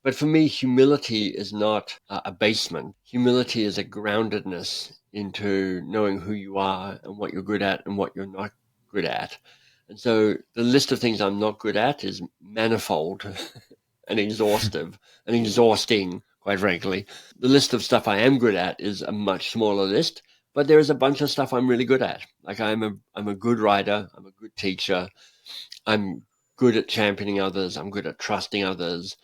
But for me, humility is not abasement. Humility is a groundedness into knowing who you are and what you're good at and what you're not good at. And so the list of things I'm not good at is manifold and exhaustive and exhausting, quite frankly. The list of stuff I am good at is a much smaller list, but there is a bunch of stuff I'm really good at. Like I'm a good writer, I'm a good teacher, I'm good at championing others, I'm good at trusting others,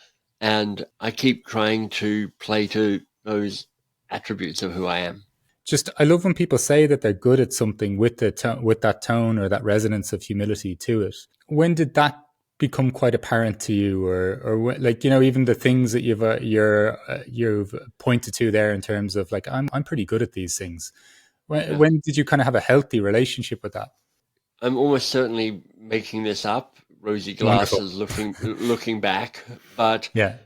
and I keep trying to play to those attributes of who I am. Just, I love when people say that they're good at something with with that tone or that resonance of humility to it. When did that become quite apparent to you, or like, even the things that you've pointed to there in terms of like, I'm pretty good at these things. Yeah. When did you kind of have a healthy relationship with that? I'm almost certainly making this up, rosy Wonderful. glasses looking back, but Yeah.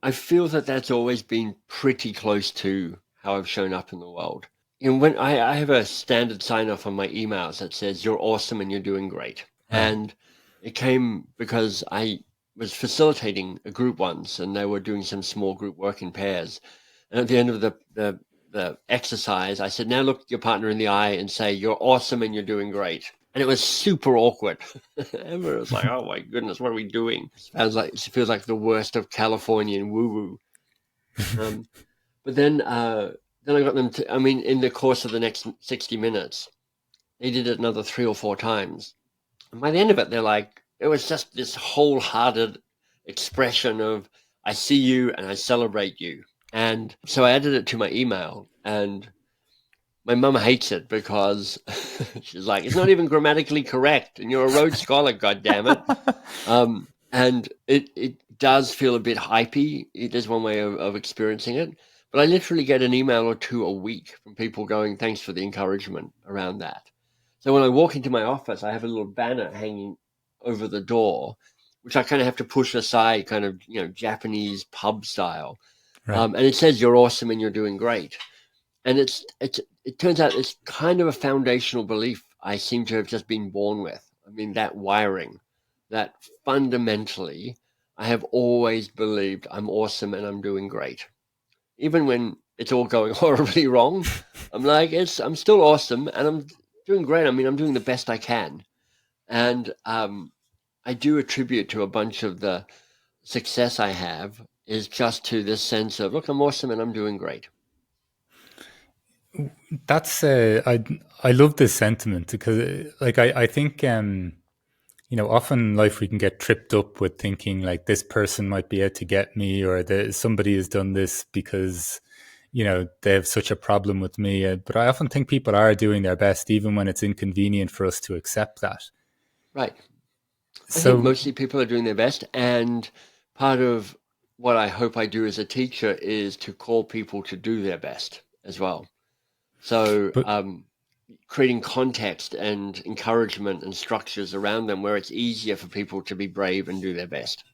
I feel that that's always been pretty close to how I've shown up in the world. When I have a standard sign off on my emails that says you're awesome and you're doing great. Right. And it came because I was facilitating a group once and they were doing some small group work in pairs. And at the end of the exercise, I said, now look your partner in the eye and say, you're awesome and you're doing great. And it was super awkward. Everyone was like, oh my goodness, what are we doing? It feels like the worst of Californian woo-woo. Um, but then I got them to, I mean, in the course of the next 60 minutes, they did it another 3 or 4 times. And by the end of it, they're like, it was just this wholehearted expression of, I see you and I celebrate you. And so I added it to my email, and my mum hates it because she's like, it's not even grammatically correct, and you're a Rhodes Scholar, goddammit. And it does feel a bit hypey. It is one way of experiencing it. But I literally get an email or two a week from people going, thanks for the encouragement around that. So when I walk into my office, I have a little banner hanging over the door, which I kind of have to push aside, kind of, Japanese pub style. Right. And it says, you're awesome and you're doing great. And it turns out it's kind of a foundational belief I seem to have just been born with. I mean, that wiring, that fundamentally, I have always believed I'm awesome and I'm doing great. Even when it's all going horribly wrong, I'm like, I'm still awesome and I'm doing great. I mean, I'm doing the best I can. And I do attribute to a bunch of the success I have is just to this sense of, look, I'm awesome and I'm doing great. That's I love this sentiment because like I think often in life we can get tripped up with thinking like this person might be out to get me, or somebody has done this because they have such a problem with me. But I often think people are doing their best even when it's inconvenient for us to accept that. Right. I think So, mostly people are doing their best. And part of what I hope I do as a teacher is to call people to do their best as well. So but creating context and encouragement and structures around them where it's easier for people to be brave and do their best.